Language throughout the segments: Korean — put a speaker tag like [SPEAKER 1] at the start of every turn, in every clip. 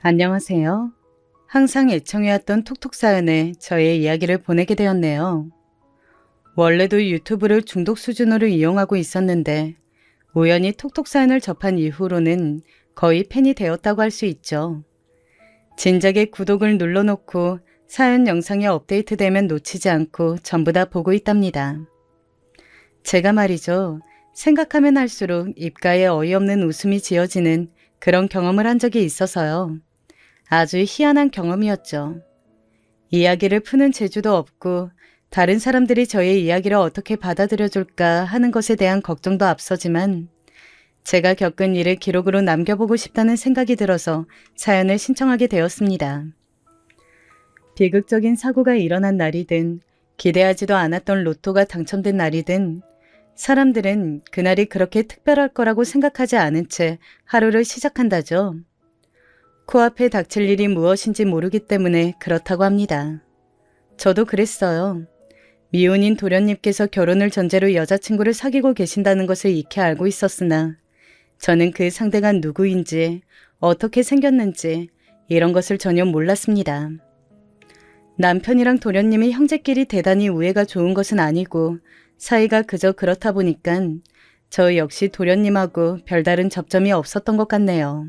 [SPEAKER 1] 안녕하세요. 항상 애청해왔던 톡톡 사연에 저의 이야기를 보내게 되었네요. 원래도 유튜브를 중독 수준으로 이용하고 있었는데 우연히 톡톡 사연을 접한 이후로는 거의 팬이 되었다고 할 수 있죠. 진작에 구독을 눌러놓고 사연 영상이 업데이트되면 놓치지 않고 전부 다 보고 있답니다. 제가 말이죠. 생각하면 할수록 입가에 어이없는 웃음이 지어지는 그런 경험을 한 적이 있어서요. 아주 희한한 경험이었죠. 이야기를 푸는 재주도 없고 다른 사람들이 저의 이야기를 어떻게 받아들여줄까 하는 것에 대한 걱정도 앞서지만 제가 겪은 일을 기록으로 남겨보고 싶다는 생각이 들어서 사연을 신청하게 되었습니다. 비극적인 사고가 일어난 날이든 기대하지도 않았던 로또가 당첨된 날이든 사람들은 그날이 그렇게 특별할 거라고 생각하지 않은 채 하루를 시작한다죠. 코앞에 닥칠 일이 무엇인지 모르기 때문에 그렇다고 합니다. 저도 그랬어요. 미혼인 도련님께서 결혼을 전제로 여자친구를 사귀고 계신다는 것을 익히 알고 있었으나 저는 그 상대가 누구인지 어떻게 생겼는지 이런 것을 전혀 몰랐습니다. 남편이랑 도련님이 형제끼리 대단히 우애가 좋은 것은 아니고 사이가 그저 그렇다 보니까 저 역시 도련님하고 별다른 접점이 없었던 것 같네요.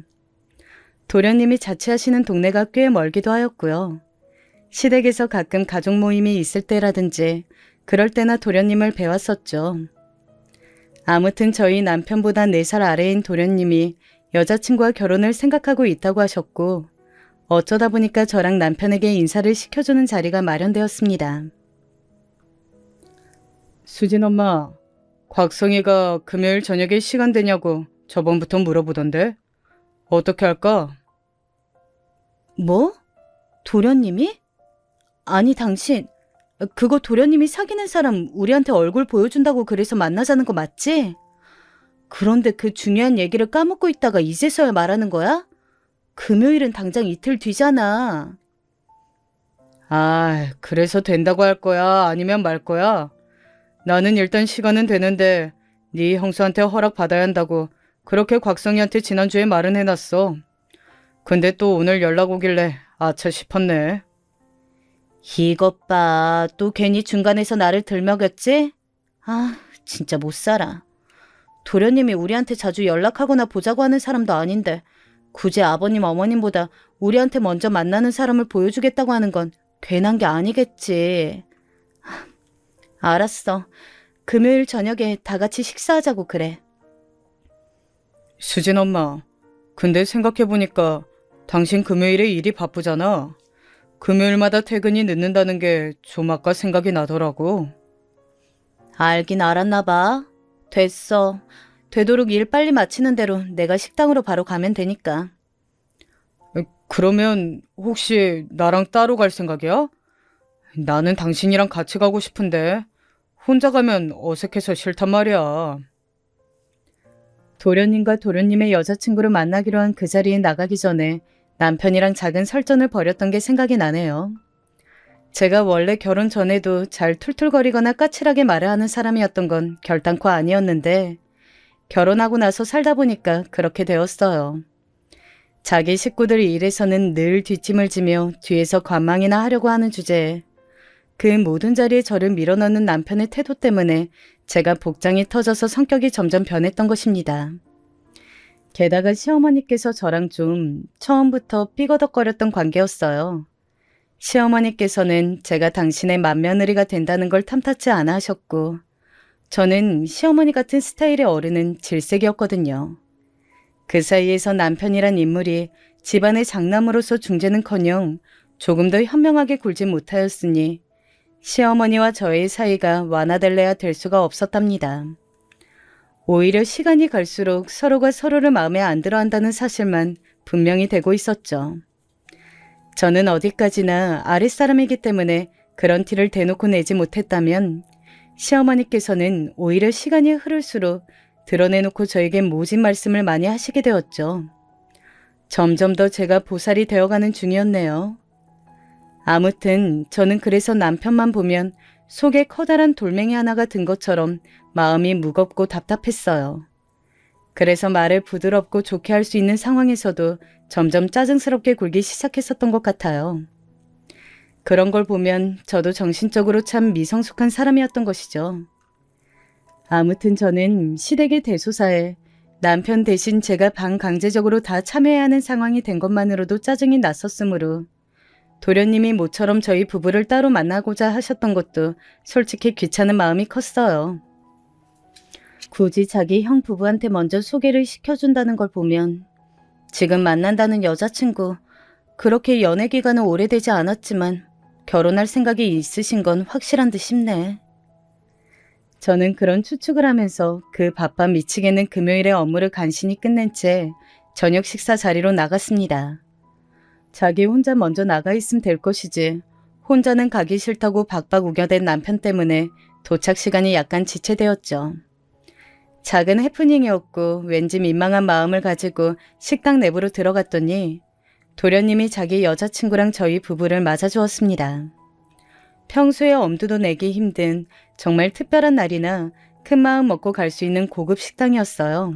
[SPEAKER 1] 도련님이 자취하시는 동네가 꽤 멀기도 하였고요. 시댁에서 가끔 가족 모임이 있을 때라든지 그럴 때나 도련님을 뵈왔었죠. 아무튼 저희 남편보다 4살 아래인 도련님이 여자친구와 결혼을 생각하고 있다고 하셨고 어쩌다 보니까 저랑 남편에게 인사를 시켜주는 자리가 마련되었습니다. 수진 엄마, 곽성이가 금요일 저녁에 시간 되냐고 저번부터 물어보던데 어떻게 할까? 뭐? 도련님이? 아니 당신 그거 도련님이 사귀는 사람 우리한테 얼굴 보여준다고 그래서 만나자는 거 맞지? 그런데 그 중요한 얘기를 까먹고 있다가 이제서야 말하는 거야? 금요일은 당장 이틀 뒤잖아. 아, 그래서 된다고 할 거야? 아니면 말 거야? 나는 일단 시간은 되는데 네 형수한테 허락 받아야 한다고 그렇게 곽성이한테 지난주에 말은 해놨어. 근데 또 오늘 연락 오길래 아차 싶었네. 이것 봐. 또 괜히 중간에서 나를 들먹였지? 아, 진짜 못 살아. 도련님이 우리한테 자주 연락하거나 보자고 하는 사람도 아닌데 굳이 아버님 어머님보다 우리한테 먼저 만나는 사람을 보여주겠다고 하는 건 괜한 게 아니겠지. 알았어. 금요일 저녁에 다 같이 식사하자고 그래. 수진 엄마, 근데 생각해보니까 당신 금요일에 일이 바쁘잖아. 금요일마다 퇴근이 늦는다는 게 좀 아까 생각이 나더라고. 알긴 알았나 봐. 됐어. 되도록 일 빨리 마치는 대로 내가 식당으로 바로 가면 되니까. 그러면 혹시 나랑 따로 갈 생각이야? 나는 당신이랑 같이 가고 싶은데 혼자 가면 어색해서 싫단 말이야. 도련님과 도련님의 여자친구를 만나기로 한 그 자리에 나가기 전에 남편이랑 작은 설전을 벌였던 게 생각이 나네요. 제가 원래 결혼 전에도 잘 툴툴거리거나 까칠하게 말을 하는 사람이었던 건 결단코 아니었는데 결혼하고 나서 살다 보니까 그렇게 되었어요. 자기 식구들 일에서는 늘 뒷짐을 지며 뒤에서 관망이나 하려고 하는 주제에 그 모든 자리에 저를 밀어넣는 남편의 태도 때문에 제가 복장이 터져서 성격이 점점 변했던 것입니다. 게다가 시어머니께서 저랑 좀 처음부터 삐거덕거렸던 관계였어요. 시어머니께서는 제가 당신의 맏며느리가 된다는 걸 탐탁치 않아 하셨고 저는 시어머니 같은 스타일의 어른은 질색이었거든요. 그 사이에서 남편이란 인물이 집안의 장남으로서 중재는커녕 조금 더 현명하게 굴지 못하였으니 시어머니와 저의 사이가 완화될래야 될 수가 없었답니다. 오히려 시간이 갈수록 서로가 서로를 마음에 안 들어 한다는 사실만 분명히 되고 있었죠. 저는 어디까지나 아랫사람이기 때문에 그런 티를 대놓고 내지 못했다면 시어머니께서는 오히려 시간이 흐를수록 드러내놓고 저에게 모진 말씀을 많이 하시게 되었죠. 점점 더 제가 보살이 되어가는 중이었네요. 아무튼 저는 그래서 남편만 보면 속에 커다란 돌멩이 하나가 든 것처럼 마음이 무겁고 답답했어요. 그래서 말을 부드럽고 좋게 할 수 있는 상황에서도 점점 짜증스럽게 굴기 시작했었던 것 같아요. 그런 걸 보면 저도 정신적으로 참 미성숙한 사람이었던 것이죠. 아무튼 저는 시댁의 대소사에 남편 대신 제가 반강제적으로 다 참여해야 하는 상황이 된 것만으로도 짜증이 났었으므로 도련님이 모처럼 저희 부부를 따로 만나고자 하셨던 것도 솔직히 귀찮은 마음이 컸어요. 굳이 자기 형 부부한테 먼저 소개를 시켜준다는 걸 보면 지금 만난다는 여자친구 그렇게 연애 기간은 오래되지 않았지만 결혼할 생각이 있으신 건 확실한 듯 싶네. 저는 그런 추측을 하면서 그 바빠 미치겠는 금요일의 업무를 간신히 끝낸 채 저녁 식사 자리로 나갔습니다. 자기 혼자 먼저 나가 있으면 될 것이지 혼자는 가기 싫다고 박박 우겨댄 남편 때문에 도착 시간이 약간 지체되었죠. 작은 해프닝이었고 왠지 민망한 마음을 가지고 식당 내부로 들어갔더니 도련님이 자기 여자친구랑 저희 부부를 맞아주었습니다. 평소에 엄두도 내기 힘든 정말 특별한 날이나 큰 마음 먹고 갈 수 있는 고급 식당이었어요.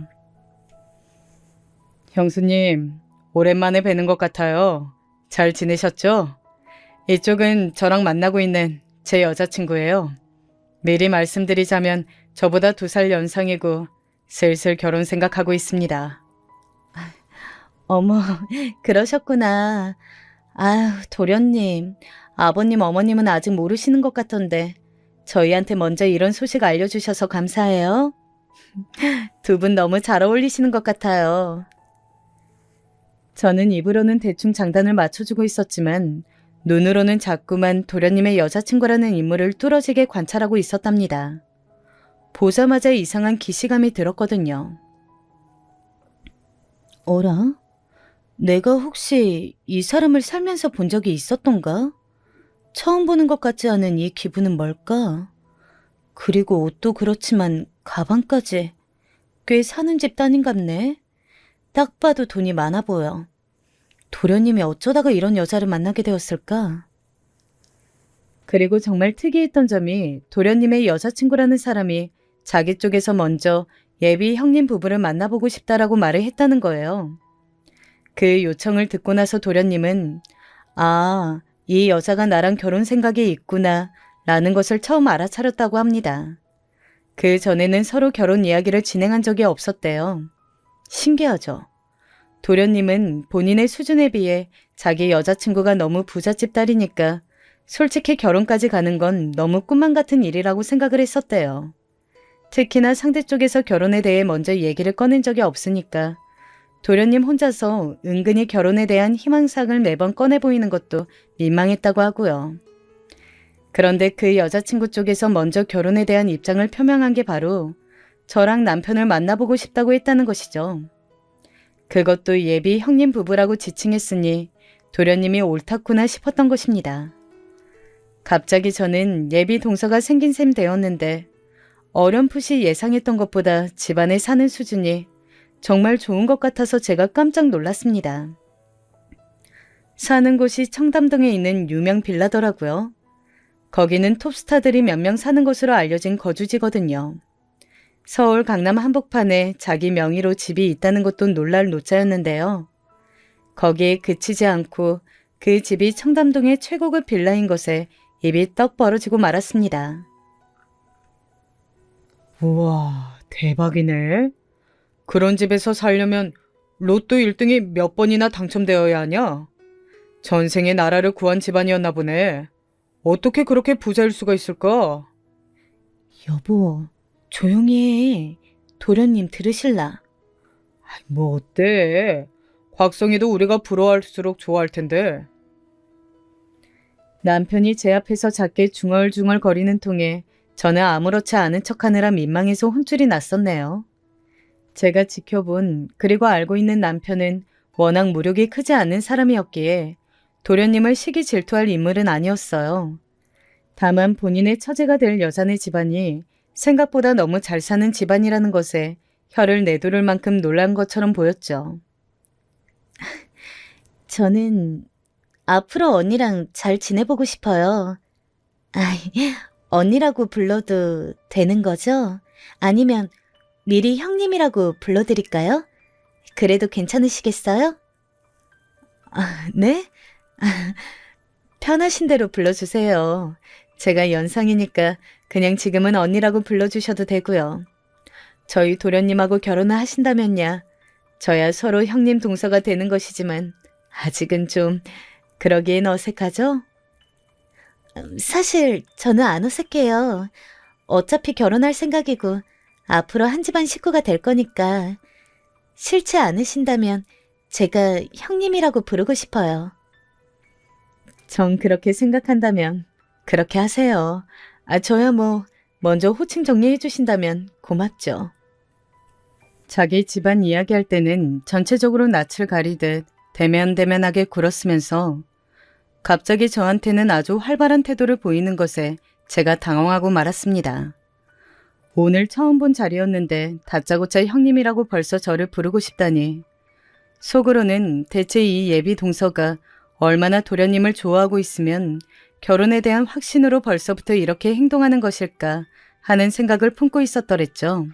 [SPEAKER 1] 형수님, 오랜만에 뵈는 것 같아요. 잘 지내셨죠? 이쪽은 저랑 만나고 있는 제 여자친구예요. 미리 말씀드리자면 저보다 2살 연상이고 슬슬 결혼 생각하고 있습니다. 어머, 그러셨구나. 아유, 도련님. 아버님, 어머님은 아직 모르시는 것 같던데 저희한테 먼저 이런 소식 알려주셔서 감사해요. 두 분 너무 잘 어울리시는 것 같아요. 저는 입으로는 대충 장단을 맞춰주고 있었지만 눈으로는 자꾸만 도련님의 여자친구라는 인물을 뚫어지게 관찰하고 있었답니다. 보자마자 이상한 기시감이 들었거든요. 어라? 내가 혹시 이 사람을 살면서 본 적이 있었던가? 처음 보는 것 같지 않은 이 기분은 뭘까? 그리고 옷도 그렇지만 가방까지 꽤 사는 집 따님 같네. 딱 봐도 돈이 많아 보여. 도련님이 어쩌다가 이런 여자를 만나게 되었을까? 그리고 정말 특이했던 점이 도련님의 여자친구라는 사람이 자기 쪽에서 먼저 예비 형님 부부를 만나보고 싶다라고 말을 했다는 거예요. 그 요청을 듣고 나서 도련님은 아, 이 여자가 나랑 결혼 생각이 있구나 라는 것을 처음 알아차렸다고 합니다. 그 전에는 서로 결혼 이야기를 진행한 적이 없었대요. 신기하죠? 도련님은 본인의 수준에 비해 자기 여자친구가 너무 부잣집 딸이니까 솔직히 결혼까지 가는 건 너무 꿈만 같은 일이라고 생각을 했었대요. 특히나 상대 쪽에서 결혼에 대해 먼저 얘기를 꺼낸 적이 없으니까 도련님 혼자서 은근히 결혼에 대한 희망사항을 매번 꺼내 보이는 것도 민망했다고 하고요. 그런데 그 여자친구 쪽에서 먼저 결혼에 대한 입장을 표명한 게 바로 저랑 남편을 만나보고 싶다고 했다는 것이죠. 그것도 예비 형님 부부라고 지칭했으니 도련님이 옳다구나 싶었던 것입니다. 갑자기 저는 예비 동서가 생긴 셈 되었는데 어렴풋이 예상했던 것보다 집안에 사는 수준이 정말 좋은 것 같아서 제가 깜짝 놀랐습니다. 사는 곳이 청담동에 있는 유명 빌라더라고요. 거기는 톱스타들이 몇 명 사는 곳으로 알려진 거주지거든요. 서울 강남 한복판에 자기 명의로 집이 있다는 것도 놀랄 노자였는데요. 거기에 그치지 않고 그 집이 청담동의 최고급 빌라인 것에 입이 떡 벌어지고 말았습니다. 우와, 대박이네. 그런 집에서 살려면 로또 1등이 몇 번이나 당첨되어야 하냐? 전생에 나라를 구한 집안이었나 보네. 어떻게 그렇게 부자일 수가 있을까? 여보, 조용히 해. 도련님 들으실라. 뭐 어때? 곽성이도 우리가 부러워할수록 좋아할 텐데. 남편이 제 앞에서 작게 중얼중얼 거리는 통에 저는 아무렇지 않은 척하느라 민망해서 혼쭐이 났었네요. 제가 지켜본 그리고 알고 있는 남편은 워낙 무력이 크지 않은 사람이었기에 도련님을 시기 질투할 인물은 아니었어요. 다만 본인의 처제가 될 여자네 집안이 생각보다 너무 잘 사는 집안이라는 것에 혀를 내두를 만큼 놀란 것처럼 보였죠. 저는 앞으로 언니랑 잘 지내보고 싶어요. 아이, 언니라고 불러도 되는 거죠? 아니면
[SPEAKER 2] 미리 형님이라고 불러드릴까요? 그래도 괜찮으시겠어요?
[SPEAKER 1] 네? 편하신 대로 불러주세요. 제가 연상이니까 그냥 지금은 언니라고 불러주셔도 되고요. 저희 도련님하고 결혼을 하신다면야 저야 서로 형님 동서가 되는 것이지만 아직은 좀 그러기엔 어색하죠?
[SPEAKER 2] 사실 저는 안 어색해요. 어차피 결혼할 생각이고 앞으로 한 집안 식구가 될 거니까 싫지 않으신다면 제가 형님이라고 부르고 싶어요.
[SPEAKER 1] 전 그렇게 생각한다면 그렇게 하세요. 저야 뭐 먼저 호칭 정리해 주신다면 고맙죠. 자기 집안 이야기할 때는 전체적으로 낯을 가리듯 대면대면하게 굴었으면서 갑자기 저한테는 아주 활발한 태도를 보이는 것에 제가 당황하고 말았습니다. 오늘 처음 본 자리였는데 다짜고짜 형님이라고 벌써 저를 부르고 싶다니. 속으로는 대체 이 예비 동서가 얼마나 도련님을 좋아하고 있으면 결혼에 대한 확신으로 벌써부터 이렇게 행동하는 것일까 하는 생각을 품고 있었더랬죠.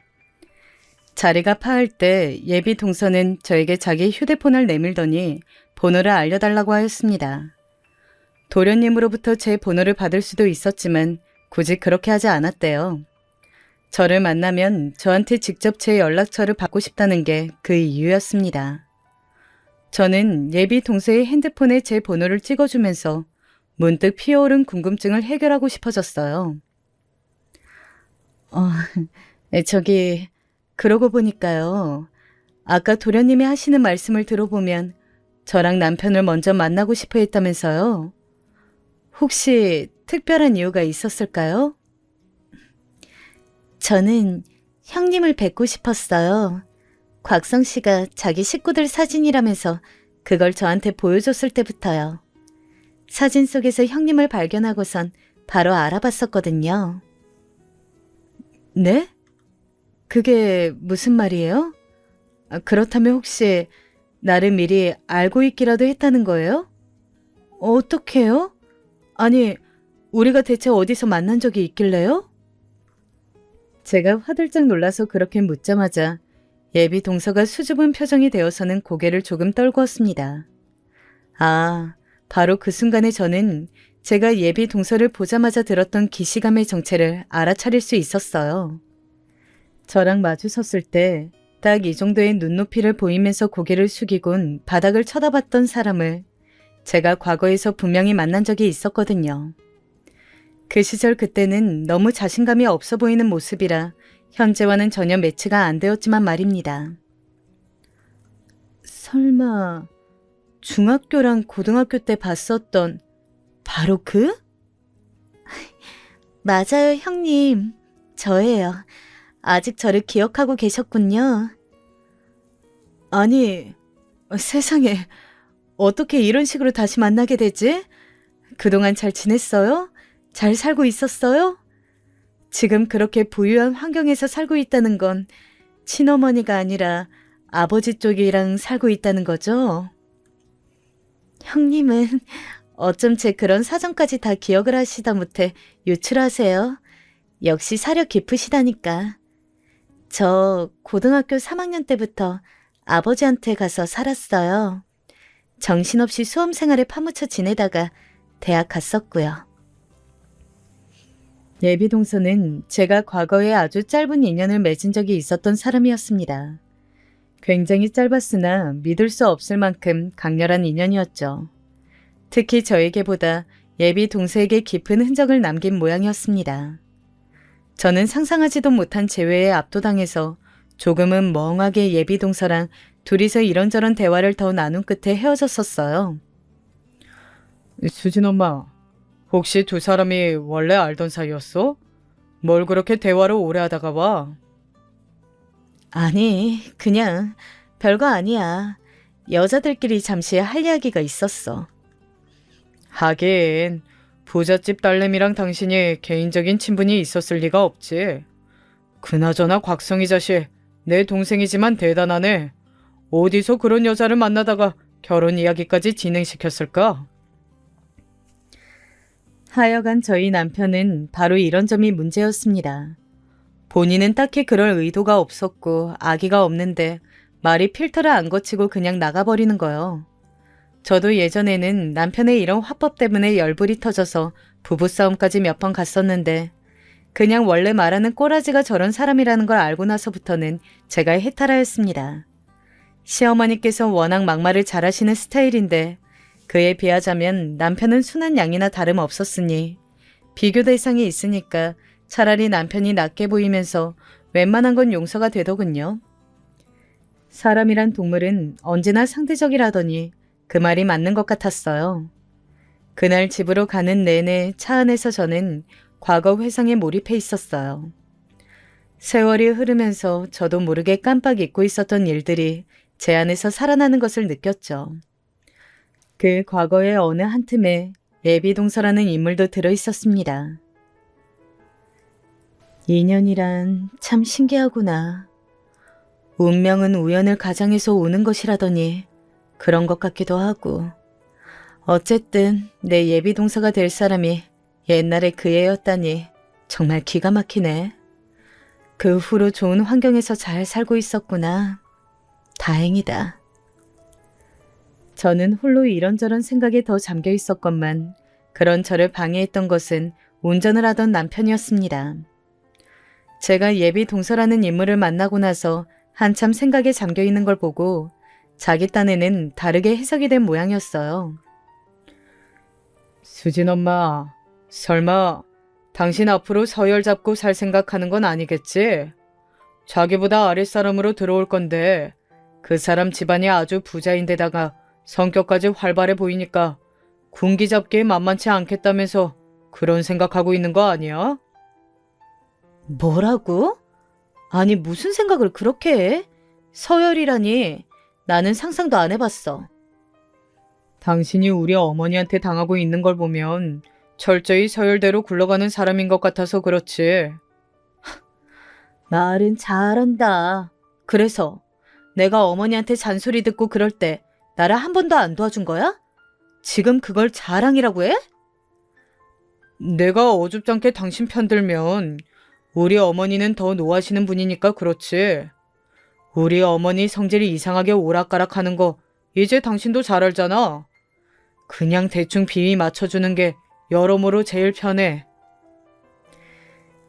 [SPEAKER 1] 자리가 파할 때 예비 동서는 저에게 자기 휴대폰을 내밀더니 번호를 알려달라고 하였습니다. 도련님으로부터 제 번호를 받을 수도 있었지만 굳이 그렇게 하지 않았대요. 저를 만나면 저한테 직접 제 연락처를 받고 싶다는 게 그 이유였습니다. 저는 예비 동서의 핸드폰에 제 번호를 찍어주면서 문득 피어오른 궁금증을 해결하고 싶어졌어요. 그러고 보니까요. 아까 도련님이 하시는 말씀을 들어보면 저랑 남편을 먼저 만나고 싶어 했다면서요. 혹시 특별한 이유가 있었을까요?
[SPEAKER 2] 저는 형님을 뵙고 싶었어요. 곽성 씨가 자기 식구들 사진이라면서 그걸 저한테 보여줬을 때부터요. 사진 속에서 형님을 발견하고선 바로 알아봤었거든요.
[SPEAKER 1] 네? 그게 무슨 말이에요? 그렇다면 혹시 나를 미리 알고 있기라도 했다는 거예요? 어떻게요? 아니, 우리가 대체 어디서 만난 적이 있길래요? 제가 화들짝 놀라서 그렇게 묻자마자 예비 동서가 수줍은 표정이 되어서는 고개를 조금 떨구었습니다. 바로 그 순간에 저는 제가 예비 동서를 보자마자 들었던 기시감의 정체를 알아차릴 수 있었어요. 저랑 마주섰을 때 딱 이 정도의 눈높이를 보이면서 고개를 숙이곤 바닥을 쳐다봤던 사람을 제가 과거에서 분명히 만난 적이 있었거든요. 그 시절 그때는 너무 자신감이 없어 보이는 모습이라 현재와는 전혀 매치가 안 되었지만 말입니다. 설마 중학교랑 고등학교 때 봤었던 바로 그?
[SPEAKER 2] 맞아요, 형님. 저예요. 아직 저를 기억하고 계셨군요.
[SPEAKER 1] 아니, 세상에 어떻게 이런 식으로 다시 만나게 되지? 그동안 잘 지냈어요? 잘 살고 있었어요? 지금 그렇게 부유한 환경에서 살고 있다는 건 친어머니가 아니라 아버지 쪽이랑 살고 있다는 거죠?
[SPEAKER 2] 형님은 어쩜 제 그런 사정까지 다 기억을 하시다 못해 유출하세요. 역시 사려 깊으시다니까. 저 고등학교 3학년 때부터 아버지한테 가서 살았어요. 정신없이 수험 생활에 파묻혀 지내다가 대학 갔었고요.
[SPEAKER 1] 예비 동서는 제가 과거에 아주 짧은 인연을 맺은 적이 있었던 사람이었습니다. 굉장히 짧았으나 믿을 수 없을 만큼 강렬한 인연이었죠. 특히 저에게보다 예비 동서에게 깊은 흔적을 남긴 모양이었습니다. 저는 상상하지도 못한 재회에 압도당해서 조금은 멍하게 예비 동서랑 둘이서 이런저런 대화를 더 나눈 끝에 헤어졌었어요. 수진 엄마, 혹시 두 사람이 원래 알던 사이였어? 뭘 그렇게 대화를 오래 하다가 와?
[SPEAKER 2] 아니, 그냥 별거 아니야. 여자들끼리 잠시 할 이야기가 있었어.
[SPEAKER 1] 하긴 부잣집 딸내미랑 당신이 개인적인 친분이 있었을 리가 없지. 그나저나 곽성이 자식, 내 동생이지만 대단하네. 어디서 그런 여자를 만나다가 결혼 이야기까지 진행시켰을까? 하여간 저희 남편은 바로 이런 점이 문제였습니다. 본인은 딱히 그럴 의도가 없었고 아기가 없는데 말이 필터를 안 거치고 그냥 나가버리는 거요. 저도 예전에는 남편의 이런 화법 때문에 열불이 터져서 부부싸움까지 몇 번 갔었는데 그냥 원래 말하는 꼬라지가 저런 사람이라는 걸 알고 나서부터는 제가 해탈하였습니다. 시어머니께서 워낙 막말을 잘하시는 스타일인데 그에 비하자면 남편은 순한 양이나 다름없었으니 비교 대상이 있으니까 차라리 남편이 낫게 보이면서 웬만한 건 용서가 되더군요. 사람이란 동물은 언제나 상대적이라더니 그 말이 맞는 것 같았어요. 그날 집으로 가는 내내 차 안에서 저는 과거 회상에 몰입해 있었어요. 세월이 흐르면서 저도 모르게 깜빡 잊고 있었던 일들이 제 안에서 살아나는 것을 느꼈죠. 그 과거의 어느 한 틈에 예비동서라는 인물도 들어있었습니다. 인연이란 참 신기하구나. 운명은 우연을 가장해서 오는 것이라더니 그런 것 같기도 하고. 어쨌든 내 예비동서가 될 사람이 옛날에 그 애였다니 정말 기가 막히네. 그 후로 좋은 환경에서 잘 살고 있었구나. 다행이다. 저는 홀로 이런저런 생각에 더 잠겨 있었건만 그런 저를 방해했던 것은 운전을 하던 남편이었습니다. 제가 예비 동서라는 인물을 만나고 나서 한참 생각에 잠겨 있는 걸 보고 자기 딴에는 다르게 해석이 된 모양이었어요. 수진 엄마, 설마 당신 앞으로 서열 잡고 살 생각하는 건 아니겠지? 자기보다 아랫사람으로 들어올 건데 그 사람 집안이 아주 부자인데다가 성격까지 활발해 보이니까 군기 잡기에 만만치 않겠다면서 그런 생각하고 있는 거 아니야? 뭐라고? 아니 무슨 생각을 그렇게 해? 서열이라니 나는 상상도 안 해봤어. 당신이 우리 어머니한테 당하고 있는 걸 보면 철저히 서열대로 굴러가는 사람인 것 같아서 그렇지. 말은 잘한다. 그래서 내가 어머니한테 잔소리 듣고 그럴 때 나를 한 번도 안 도와준 거야? 지금 그걸 자랑이라고 해? 내가 어줍잖게 당신 편들면 우리 어머니는 더 노하시는 분이니까 그렇지. 우리 어머니 성질이 이상하게 오락가락하는 거 이제 당신도 잘 알잖아. 그냥 대충 비위 맞춰주는 게 여러모로 제일 편해.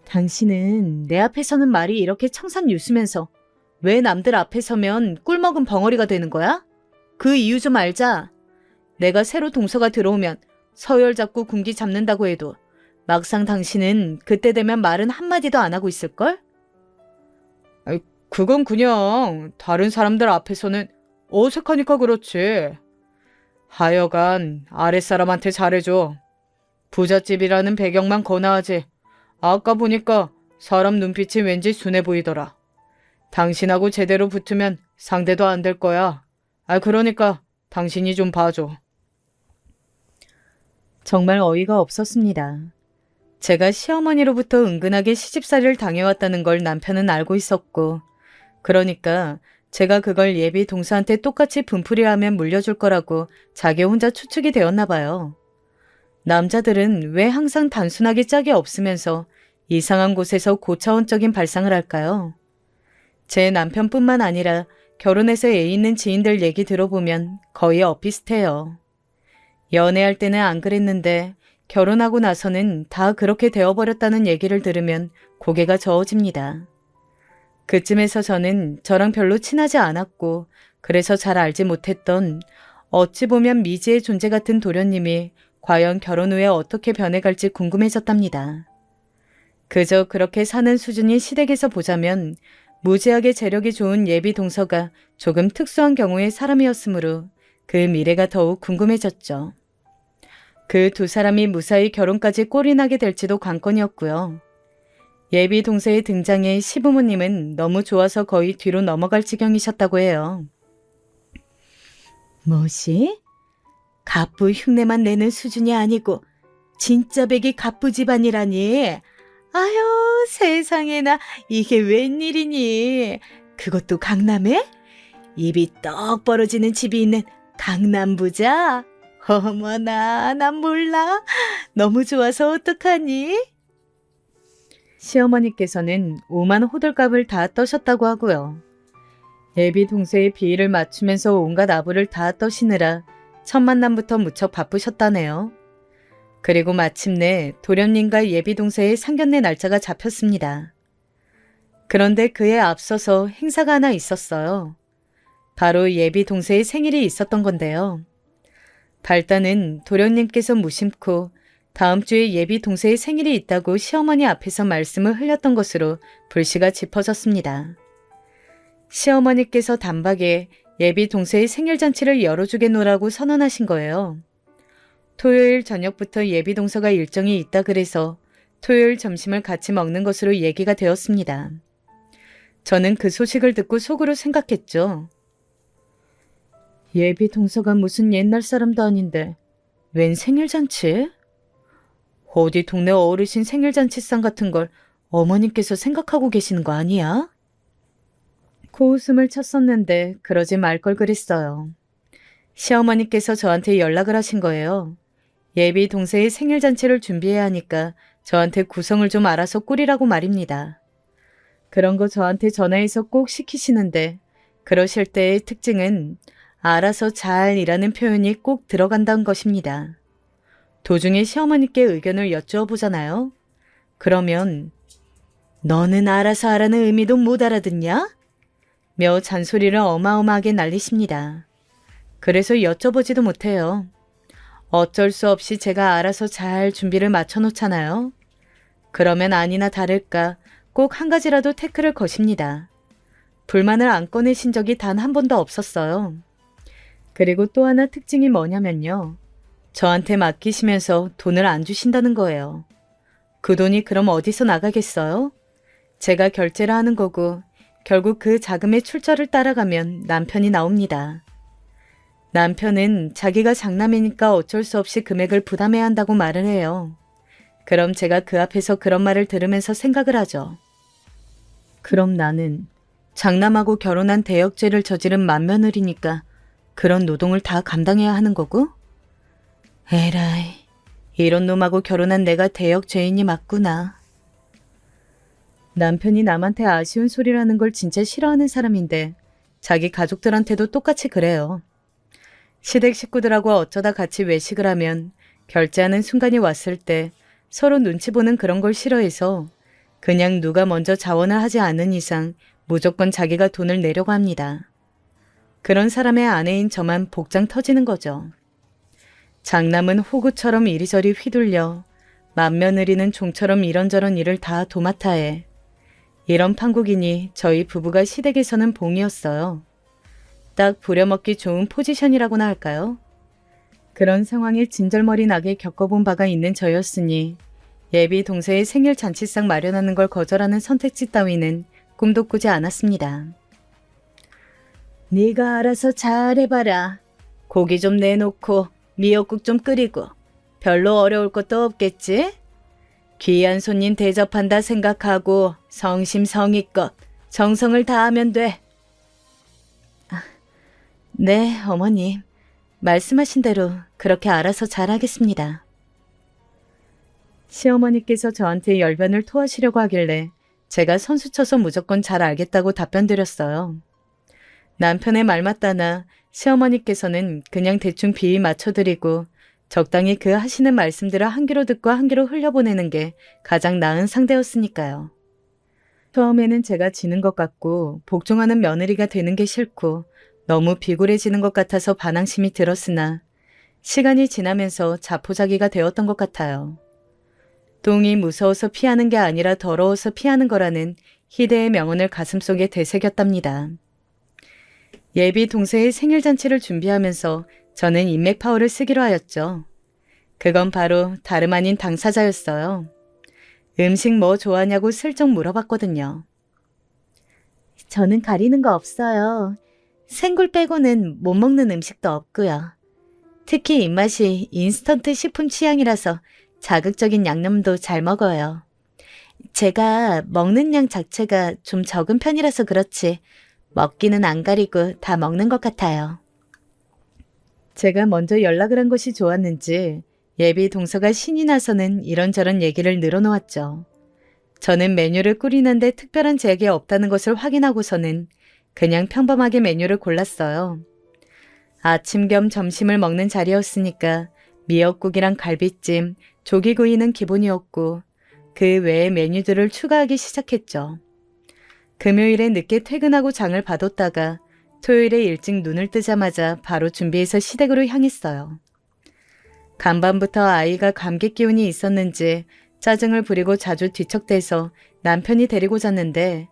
[SPEAKER 1] 당신은 내 앞에서는 말이 이렇게 청산유수면서 왜 남들 앞에 서면 꿀먹은 벙어리가 되는 거야? 그 이유 좀 알자. 내가 새로 동서가 들어오면 서열 잡고 군기 잡는다고 해도 막상 당신은 그때 되면 말은 한마디도 안 하고 있을걸? 아이, 그건 그냥 다른 사람들 앞에서는 어색하니까 그렇지. 하여간 아랫사람한테 잘해줘. 부잣집이라는 배경만 거나하지. 아까 보니까 사람 눈빛이 왠지 순해 보이더라. 당신하고 제대로 붙으면 상대도 안 될 거야. 그러니까 당신이 좀 봐줘. 정말 어이가 없었습니다. 제가 시어머니로부터 은근하게 시집살이를 당해왔다는 걸 남편은 알고 있었고, 그러니까 제가 그걸 예비 동서한테 똑같이 분풀이하면 물려줄 거라고 자기 혼자 추측이 되었나 봐요. 남자들은 왜 항상 단순하게 짝이 없으면서 이상한 곳에서 고차원적인 발상을 할까요? 제 남편뿐만 아니라 결혼해서 애 있는 지인들 얘기 들어보면 거의 엇비슷해요. 연애할 때는 안 그랬는데 결혼하고 나서는 다 그렇게 되어버렸다는 얘기를 들으면 고개가 저어집니다. 그쯤에서 저는 저랑 별로 친하지 않았고 그래서 잘 알지 못했던 어찌 보면 미지의 존재 같은 도련님이 과연 결혼 후에 어떻게 변해갈지 궁금해졌답니다. 그저 그렇게 사는 수준인 시댁에서 보자면 무지하게 재력이 좋은 예비 동서가 조금 특수한 경우의 사람이었으므로 그 미래가 더욱 궁금해졌죠. 그 두 사람이 무사히 결혼까지 꼴이 나게 될지도 관건이었고요. 예비 동서의 등장에 시부모님은 너무 좋아서 거의 뒤로 넘어갈 지경이셨다고 해요. 뭐시? 갑부 흉내만 내는 수준이 아니고 진짜 백이 갑부 집안이라니. 아유 세상에나 이게 웬일이니. 그것도 강남에? 입이 떡 벌어지는 집이 있는 강남 부자? 어머나 난 몰라. 너무 좋아서 어떡하니? 시어머니께서는 5만 호들갑을 다 떠셨다고 하고요. 예비 동서의 비위를 맞추면서 온갖 아부를 다 떠시느라 첫 만남부터 무척 바쁘셨다네요. 그리고 마침내 도련님과 예비 동서의 상견례 날짜가 잡혔습니다. 그런데 그에 앞서서 행사가 하나 있었어요. 바로 예비 동서의 생일이 있었던 건데요. 발단은 도련님께서 무심코 다음 주에 예비 동서의 생일이 있다고 시어머니 앞에서 말씀을 흘렸던 것으로 불씨가 짚어졌습니다. 시어머니께서 단박에 예비 동서의 생일 잔치를 열어주겠노라고 선언하신 거예요. 토요일 저녁부터 예비 동서가 일정이 있다 그래서 토요일 점심을 같이 먹는 것으로 얘기가 되었습니다. 저는 그 소식을 듣고 속으로 생각했죠. 예비 동서가 무슨 옛날 사람도 아닌데 웬 생일잔치? 어디 동네 어르신 생일잔치상 같은 걸 어머님께서 생각하고 계시는 거 아니야? 코웃음을 쳤었는데 그러지 말 걸 그랬어요. 시어머니께서 저한테 연락을 하신 거예요. 예비 동서의 생일잔치를 준비해야 하니까 저한테 구성을 좀 알아서 꾸리라고 말입니다. 그런 거 저한테 전화해서 꼭 시키시는데 그러실 때의 특징은 알아서 잘이라는 표현이 꼭 들어간다는 것입니다. 도중에 시어머니께 의견을 여쭈어 보잖아요. 그러면 너는 알아서 하라는 의미도 못 알아듣냐? 며 잔소리를 어마어마하게 날리십니다. 그래서 여쭤보지도 못해요. 어쩔 수 없이 제가 알아서 잘 준비를 맞춰놓잖아요. 그러면 아니나 다를까 꼭 한 가지라도 태클을 거십니다. 불만을 안 꺼내신 적이 단 한 번도 없었어요. 그리고 또 하나 특징이 뭐냐면요. 저한테 맡기시면서 돈을 안 주신다는 거예요. 그 돈이 그럼 어디서 나가겠어요? 제가 결제를 하는 거고 결국 그 자금의 출처를 따라가면 남편이 나옵니다. 남편은 자기가 장남이니까 어쩔 수 없이 금액을 부담해야 한다고 말을 해요. 그럼 제가 그 앞에서 그런 말을 들으면서 생각을 하죠. 그럼 나는 장남하고 결혼한 대역죄를 저지른 맏며느리니까 그런 노동을 다 감당해야 하는 거고? 에라이, 이런 놈하고 결혼한 내가 대역죄인이 맞구나. 남편이 남한테 아쉬운 소리라는 걸 진짜 싫어하는 사람인데 자기 가족들한테도 똑같이 그래요. 시댁 식구들하고 어쩌다 같이 외식을 하면 결제하는 순간이 왔을 때 서로 눈치 보는 그런 걸 싫어해서 그냥 누가 먼저 자원을 하지 않은 이상 무조건 자기가 돈을 내려고 합니다. 그런 사람의 아내인 저만 복장 터지는 거죠. 장남은 호구처럼 이리저리 휘둘려 맏며느리는 종처럼 이런저런 일을 다 도맡아 해. 이런 판국이니 저희 부부가 시댁에서는 봉이었어요. 딱 부려먹기 좋은 포지션이라고나 할까요? 그런 상황에 진절머리 나게 겪어본 바가 있는 저였으니 예비 동서의 생일 잔치상 마련하는 걸 거절하는 선택지 따위는 꿈도 꾸지 않았습니다. 네가 알아서 잘해봐라. 고기 좀 내놓고 미역국 좀 끓이고 별로 어려울 것도 없겠지? 귀한 손님 대접한다 생각하고 성심성의껏 정성을 다하면 돼. 네, 어머님. 말씀하신 대로 그렇게 알아서 잘하겠습니다. 시어머니께서 저한테 열변을 토하시려고 하길래 제가 선수쳐서 무조건 잘 알겠다고 답변드렸어요. 남편의 말 맞다나 시어머니께서는 그냥 대충 비위 맞춰드리고 적당히 그 하시는 말씀들을 한 귀로 듣고 한 귀로 흘려보내는 게 가장 나은 상대였으니까요. 처음에는 제가 지는 것 같고 복종하는 며느리가 되는 게 싫고 너무 비굴해지는 것 같아서 반항심이 들었으나 시간이 지나면서 자포자기가 되었던 것 같아요. 똥이 무서워서 피하는 게 아니라 더러워서 피하는 거라는 희대의 명언을 가슴속에 되새겼답니다. 예비 동서의 생일잔치를 준비하면서 저는 인맥 파워를 쓰기로 하였죠. 그건 바로 다름 아닌 당사자였어요. 음식 뭐 좋아하냐고 슬쩍 물어봤거든요. 저는 가리는 거 없어요. 생굴 빼고는 못 먹는 음식도 없고요. 특히 입맛이 인스턴트 식품 취향이라서 자극적인 양념도 잘 먹어요. 제가 먹는 양 자체가 좀 적은 편이라서 그렇지 먹기는 안 가리고 다 먹는 것 같아요. 제가 먼저 연락을 한 것이 좋았는지 예비 동서가 신이 나서는 이런저런 얘기를 늘어놓았죠. 저는 메뉴를 꾸리는데 특별한 제약이 없다는 것을 확인하고서는 그냥 평범하게 메뉴를 골랐어요. 아침 겸 점심을 먹는 자리였으니까 미역국이랑 갈비찜, 조기구이는 기본이었고 그 외의 메뉴들을 추가하기 시작했죠. 금요일에 늦게 퇴근하고 장을 봐뒀다가 토요일에 일찍 눈을 뜨자마자 바로 준비해서 시댁으로 향했어요. 간밤부터 아이가 감기 기운이 있었는지 짜증을 부리고 자주 뒤척대서 남편이 데리고 잤는데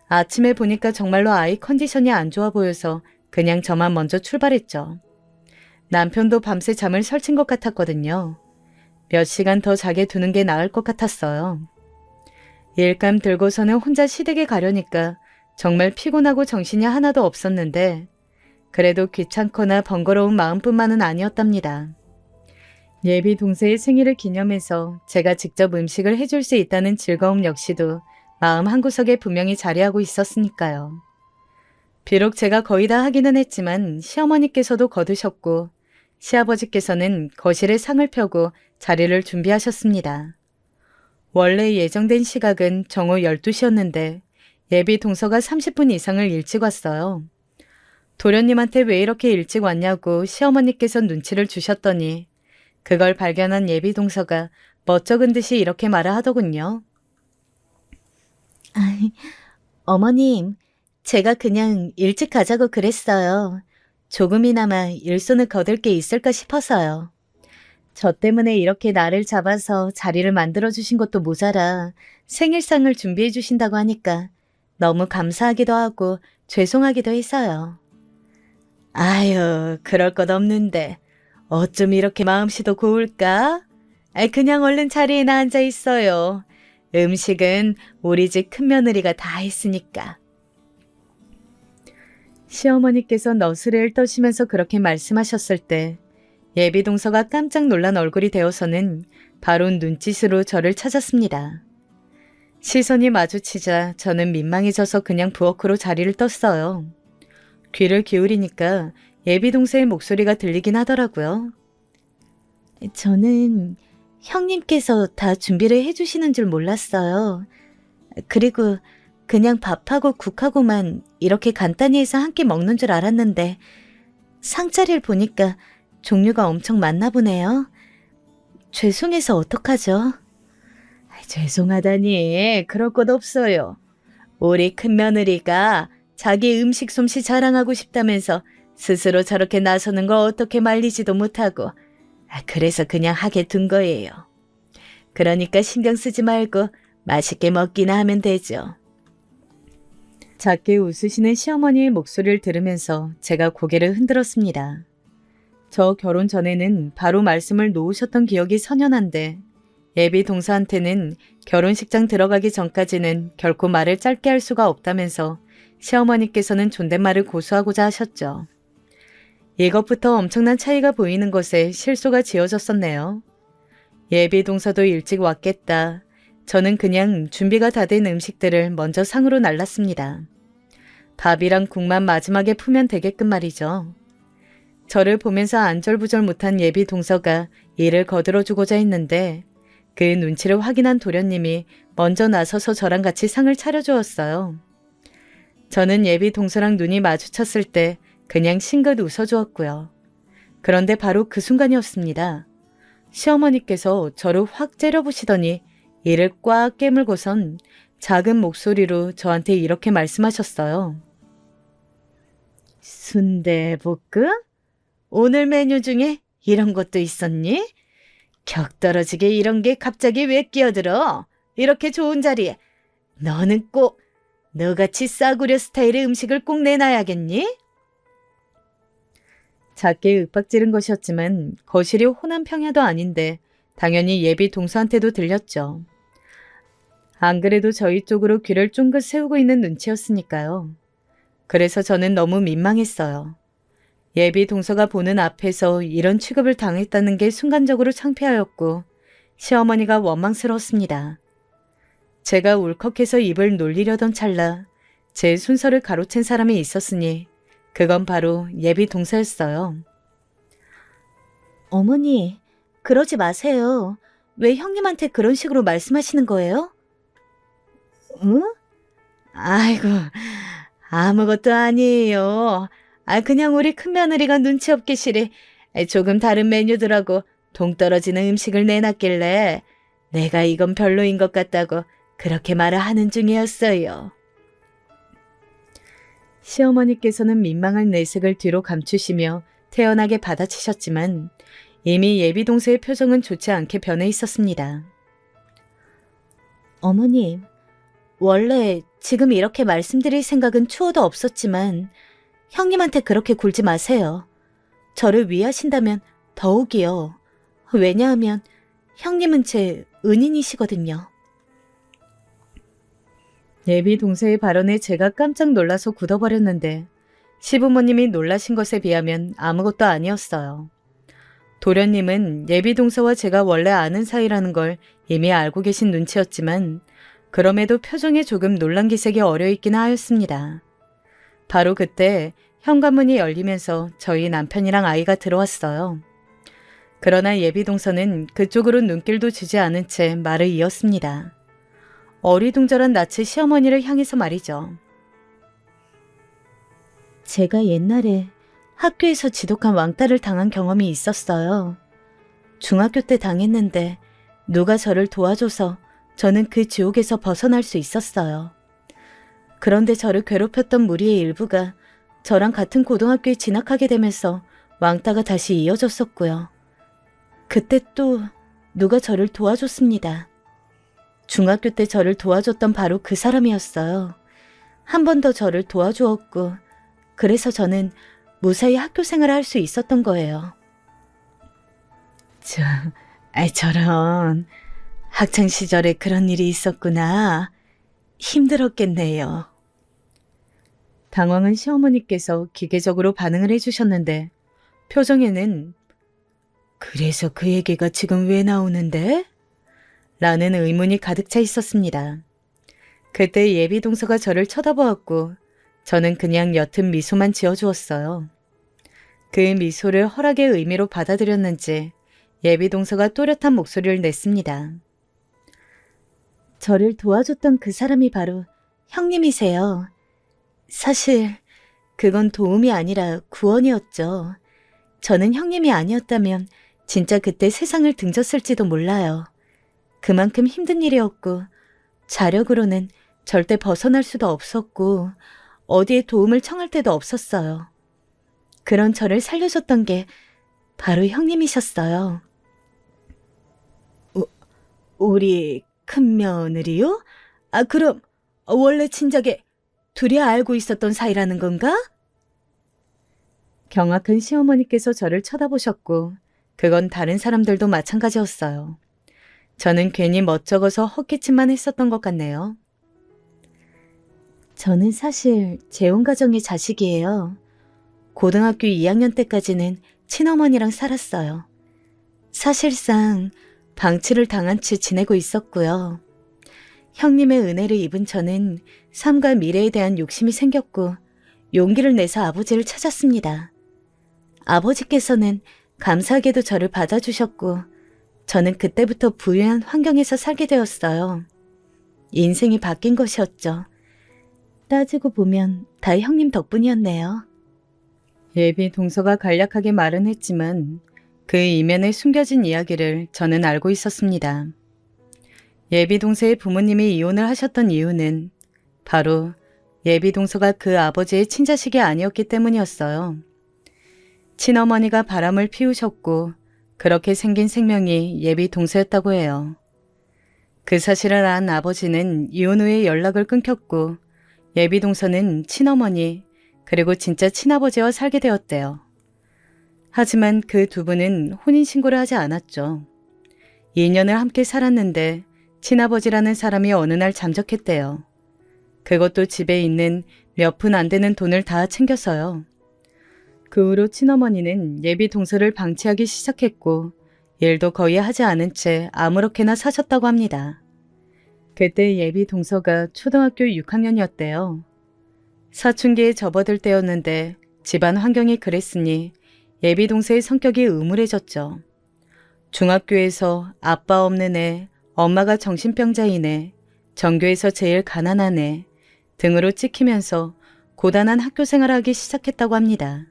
[SPEAKER 1] 아침에 보니까 정말로 아이 컨디션이 안 좋아 보여서 그냥 저만 먼저 출발했죠. 남편도 밤새 잠을 설친 것 같았거든요. 몇 시간 더 자게 두는 게 나을 것 같았어요. 일감 들고서는 혼자 시댁에 가려니까 정말 피곤하고 정신이 하나도 없었는데 그래도 귀찮거나 번거로운 마음뿐만은 아니었답니다. 예비 동생의 생일을 기념해서 제가 직접 음식을 해줄 수 있다는 즐거움 역시도 마음 한구석에 분명히 자리하고 있었으니까요. 비록 제가 거의 다 하기는 했지만 시어머니께서도 거두셨고 시아버지께서는 거실에 상을 펴고 자리를 준비하셨습니다. 원래 예정된 시각은 정오 12시였는데 예비 동서가 30분 이상을 일찍 왔어요. 도련님한테 왜 이렇게 일찍 왔냐고 시어머니께서 눈치를 주셨더니 그걸 발견한 예비 동서가 멋쩍은 듯이 이렇게 말을 하더군요.
[SPEAKER 2] 어머님, 제가 그냥 일찍 가자고 그랬어요. 조금이나마 일손을 거둘 게 있을까 싶어서요. 저 때문에 이렇게 나를 잡아서 자리를 만들어주신 것도 모자라 생일상을 준비해 주신다고 하니까 너무 감사하기도 하고 죄송하기도 해서요. 아유, 그럴 것 없는데 어쩜 이렇게 마음씨도 고울까? 그냥 얼른 자리에나 앉아 있어요. 음식은 우리 집 큰며느리가 다 했으니까.
[SPEAKER 1] 시어머니께서 너스레를 떠시면서 그렇게 말씀하셨을 때 예비 동서가 깜짝 놀란 얼굴이 되어서는 바로 눈짓으로 저를 찾았습니다. 시선이 마주치자 저는 민망해져서 그냥 부엌으로 자리를 떴어요. 귀를 기울이니까 예비 동서의 목소리가 들리긴 하더라고요.
[SPEAKER 2] 저는 형님께서 다 준비를 해주시는 줄 몰랐어요. 그리고 그냥 밥하고 국하고만 이렇게 간단히 해서 한 끼 먹는 줄 알았는데 상자리를 보니까 종류가 엄청 많나 보네요. 죄송해서 어떡하죠?
[SPEAKER 1] 죄송하다니 그럴 것 없어요. 우리 큰며느리가 자기 음식 솜씨 자랑하고 싶다면서 스스로 저렇게 나서는 거 어떻게 말리지도 못하고 그래서 그냥 하게 둔 거예요. 그러니까 신경 쓰지 말고 맛있게 먹기나 하면 되죠. 작게 웃으시는 시어머니의 목소리를 들으면서 제가 고개를 흔들었습니다. 저 결혼 전에는 바로 말씀을 놓으셨던 기억이 선연한데 예비 동서한테는 결혼식장 들어가기 전까지는 결코 말을 짧게 할 수가 없다면서 시어머니께서는 존댓말을 고수하고자 하셨죠. 이것부터 엄청난 차이가 보이는 것에 실소가 지어졌었네요. 예비 동서도 일찍 왔겠다. 저는 그냥 준비가 다 된 음식들을 먼저 상으로 날랐습니다. 밥이랑 국만 마지막에 푸면 되게끔 말이죠. 저를 보면서 안절부절 못한 예비 동서가 일을 거들어주고자 했는데 그 눈치를 확인한 도련님이 먼저 나서서 저랑 같이 상을 차려주었어요. 저는 예비 동서랑 눈이 마주쳤을 때 그냥 싱긋 웃어주었고요. 그런데 바로 그 순간이었습니다. 시어머니께서 저를 확 째려보시더니 이를 꽉 깨물고선 작은 목소리로 저한테 이렇게 말씀하셨어요. 순대볶음? 오늘 메뉴 중에 이런 것도 있었니? 격 떨어지게 이런 게 갑자기 왜 끼어들어? 이렇게 좋은 자리에. 너는 꼭 너같이 싸구려 스타일의 음식을 꼭 내놔야겠니? 작게 윽박지른 것이었지만 거실이 호남 평야도 아닌데 당연히 예비 동서한테도 들렸죠. 안 그래도 저희 쪽으로 귀를 쫑긋 세우고 있는 눈치였으니까요. 그래서 저는 너무 민망했어요. 예비 동서가 보는 앞에서 이런 취급을 당했다는 게 순간적으로 창피하였고 시어머니가 원망스러웠습니다. 제가 울컥해서 입을 놀리려던 찰나 제 순서를 가로챈 사람이 있었으니 그건 바로 예비 동서였어요.
[SPEAKER 2] 어머니, 그러지 마세요. 왜 형님한테 그런 식으로 말씀하시는 거예요? 응? 아이고, 아무것도 아니에요. 그냥 우리 큰며느리가 눈치 없게 시리 조금 다른 메뉴들하고 동떨어지는 음식을 내놨길래 내가 이건 별로인 것 같다고 그렇게 말을 하는 중이었어요.
[SPEAKER 1] 시어머니께서는 민망한 내색을 뒤로 감추시며 태연하게 받아치셨지만 이미 예비 동서의 표정은 좋지 않게 변해 있었습니다.
[SPEAKER 2] 어머님, 원래 지금 이렇게 말씀드릴 생각은 추호도 없었지만 형님한테 그렇게 굴지 마세요. 저를 위하신다면 더욱이요. 왜냐하면 형님은 제 은인이시거든요.
[SPEAKER 1] 예비 동서의 발언에 제가 깜짝 놀라서 굳어버렸는데 시부모님이 놀라신 것에 비하면 아무것도 아니었어요. 도련님은 예비 동서와 제가 원래 아는 사이라는 걸 이미 알고 계신 눈치였지만 그럼에도 표정에 조금 놀란 기색이 어려있긴 하였습니다. 바로 그때 현관문이 열리면서 저희 남편이랑 아이가 들어왔어요. 그러나 예비 동서는 그쪽으로 눈길도 주지 않은 채 말을 이었습니다. 어리둥절한 낯의 시어머니를 향해서 말이죠.
[SPEAKER 2] 제가 옛날에 학교에서 지독한 왕따를 당한 경험이 있었어요. 중학교 때 당했는데 누가 저를 도와줘서 저는 그 지옥에서 벗어날 수 있었어요. 그런데 저를 괴롭혔던 무리의 일부가 저랑 같은 고등학교에 진학하게 되면서 왕따가 다시 이어졌었고요. 그때 또 누가 저를 도와줬습니다. 중학교 때 저를 도와줬던 바로 그 사람이었어요. 한 번 더 저를 도와주었고 그래서 저는 무사히 학교 생활을 할 수 있었던 거예요. 저런 학창시절에 그런 일이 있었구나. 힘들었겠네요.
[SPEAKER 1] 당황한 시어머니께서 기계적으로 반응을 해주셨는데 표정에는
[SPEAKER 2] 그래서 그 얘기가 지금 왜 나오는데?
[SPEAKER 1] 라는 의문이 가득 차 있었습니다. 그때 예비 동서가 저를 쳐다보았고 저는 그냥 옅은 미소만 지어주었어요. 그 미소를 허락의 의미로 받아들였는지 예비 동서가 또렷한 목소리를 냈습니다.
[SPEAKER 2] 저를 도와줬던 그 사람이 바로 형님이세요. 사실 그건 도움이 아니라 구원이었죠. 저는 형님이 아니었다면 진짜 그때 세상을 등졌을지도 몰라요. 그만큼 힘든 일이었고 자력으로는 절대 벗어날 수도 없었고 어디에 도움을 청할 데도 없었어요. 그런 저를 살려줬던 게 바로 형님이셨어요. 우리 큰며느리요? 그럼 원래 진작에 둘이 알고 있었던 사이라는 건가?
[SPEAKER 1] 경악한 시어머니께서 저를 쳐다보셨고 그건 다른 사람들도 마찬가지였어요. 저는 괜히 멋쩍어서 헛기침만 했었던 것 같네요.
[SPEAKER 2] 저는 사실 재혼가정의 자식이에요. 고등학교 2학년 때까지는 친어머니랑 살았어요. 사실상 방치를 당한 채 지내고 있었고요. 형님의 은혜를 입은 저는 삶과 미래에 대한 욕심이 생겼고 용기를 내서 아버지를 찾았습니다. 아버지께서는 감사하게도 저를 받아주셨고 저는 그때부터 부유한 환경에서 살게 되었어요. 인생이 바뀐 것이었죠. 따지고 보면 다 형님 덕분이었네요.
[SPEAKER 1] 예비 동서가 간략하게 말은 했지만 그 이면에 숨겨진 이야기를 저는 알고 있었습니다. 예비 동서의 부모님이 이혼을 하셨던 이유는 바로 예비 동서가 그 아버지의 친자식이 아니었기 때문이었어요. 친어머니가 바람을 피우셨고 그렇게 생긴 생명이 예비 동서였다고 해요. 그 사실을 안 아버지는 이혼 후에 연락을 끊겼고 예비 동서는 친어머니 그리고 진짜 친아버지와 살게 되었대요. 하지만 그 두 분은 혼인신고를 하지 않았죠. 2년을 함께 살았는데 친아버지라는 사람이 어느 날 잠적했대요. 그것도 집에 있는 몇 푼 안 되는 돈을 다 챙겨서요. 그 후로 친어머니는 예비 동서를 방치하기 시작했고 일도 거의 하지 않은 채 아무렇게나 사셨다고 합니다. 그때 예비 동서가 초등학교 6학년이었대요. 사춘기에 접어들 때였는데 집안 환경이 그랬으니 예비 동서의 성격이 음울해졌죠. 중학교에서 아빠 없는 애, 엄마가 정신병자인 애, 전교에서 제일 가난한 애 등으로 찍히면서 고단한 학교 생활을 하기 시작했다고 합니다.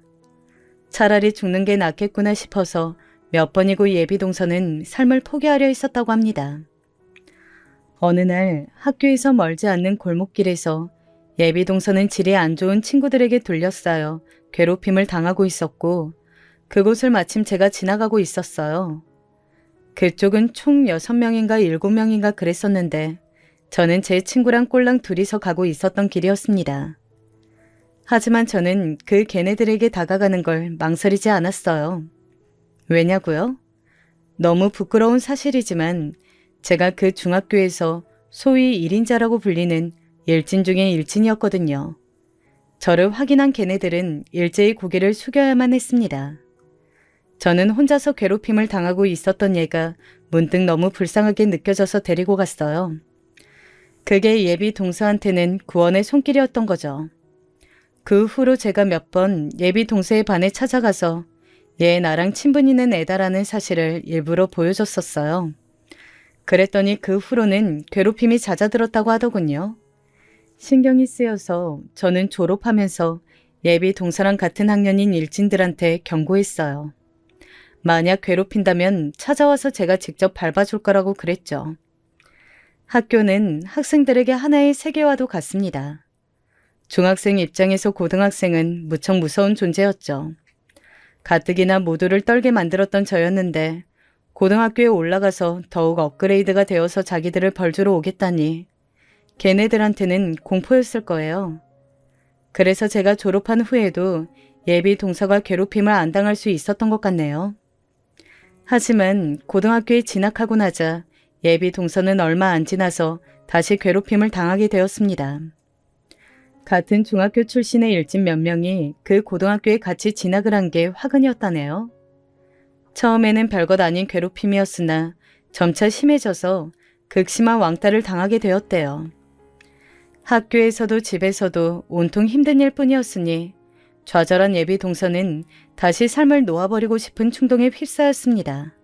[SPEAKER 1] 차라리 죽는 게 낫겠구나 싶어서 몇 번이고 예비동서는 삶을 포기하려 했었다고 합니다. 어느 날 학교에서 멀지 않는 골목길에서 예비동서는 질이 안 좋은 친구들에게 둘러싸여 괴롭힘을 당하고 있었고 그곳을 마침 제가 지나가고 있었어요. 그쪽은 총 6명인가 7명인가 그랬었는데 저는 제 친구랑 꼴랑 둘이서 가고 있었던 길이었습니다. 하지만 저는 그 걔네들에게 다가가는 걸 망설이지 않았어요. 왜냐고요? 너무 부끄러운 사실이지만 제가 그 중학교에서 소위 1인자라고 불리는 일진 중에 일진이었거든요. 저를 확인한 걔네들은 일제히 고개를 숙여야만 했습니다. 저는 혼자서 괴롭힘을 당하고 있었던 얘가 문득 너무 불쌍하게 느껴져서 데리고 갔어요. 그게 예비 동서한테는 구원의 손길이었던 거죠. 그 후로 제가 몇 번 예비 동서의 반에 찾아가서 얘 나랑 친분 있는 애다라는 사실을 일부러 보여줬었어요. 그랬더니 그 후로는 괴롭힘이 잦아들었다고 하더군요. 신경이 쓰여서 저는 졸업하면서 예비 동서랑 같은 학년인 일진들한테 경고했어요. 만약 괴롭힌다면 찾아와서 제가 직접 밟아줄 거라고 그랬죠. 학교는 학생들에게 하나의 세계와도 같습니다. 중학생 입장에서 고등학생은 무척 무서운 존재였죠. 가뜩이나 모두를 떨게 만들었던 저였는데 고등학교에 올라가서 더욱 업그레이드가 되어서 자기들을 벌주러 오겠다니 걔네들한테는 공포였을 거예요. 그래서 제가 졸업한 후에도 예비 동서가 괴롭힘을 안 당할 수 있었던 것 같네요. 하지만 고등학교에 진학하고 나자 예비 동서는 얼마 안 지나서 다시 괴롭힘을 당하게 되었습니다. 같은 중학교 출신의 일진 몇 명이 그 고등학교에 같이 진학을 한 게 화근이었다네요. 처음에는 별것 아닌 괴롭힘이었으나 점차 심해져서 극심한 왕따를 당하게 되었대요. 학교에서도 집에서도 온통 힘든 일뿐이었으니 좌절한 예비 동서는 다시 삶을 놓아버리고 싶은 충동에 휩싸였습니다.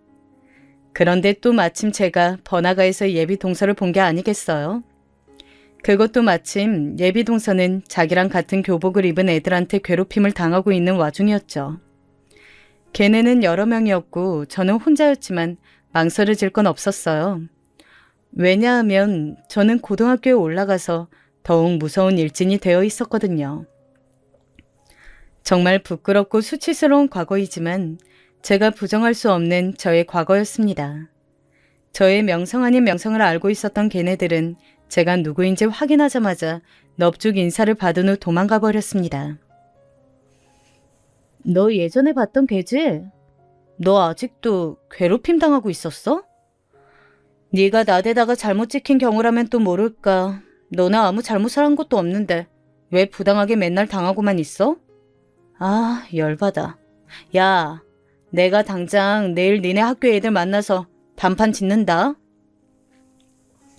[SPEAKER 1] 그런데 또 마침 제가 번화가에서 예비 동서를 본 게 아니겠어요? 그것도 마침 예비 동서는 자기랑 같은 교복을 입은 애들한테 괴롭힘을 당하고 있는 와중이었죠. 걔네는 여러 명이었고 저는 혼자였지만 망설여질 건 없었어요. 왜냐하면 저는 고등학교에 올라가서 더욱 무서운 일진이 되어 있었거든요. 정말 부끄럽고 수치스러운 과거이지만 제가 부정할 수 없는 저의 과거였습니다. 저의 명성 아닌 명성을 알고 있었던 걔네들은 제가 누구인지 확인하자마자 넙죽 인사를 받은 후 도망가 버렸습니다. 너 예전에 봤던 걔지? 너 아직도 괴롭힘 당하고 있었어? 네가 나대다가 잘못 찍힌 경우라면 또 모를까. 너는 아무 잘못을 한 것도 없는데 왜 부당하게 맨날 당하고만 있어? 아, 열받아. 야, 내가 당장 내일 니네 학교 애들 만나서 단판 짓는다.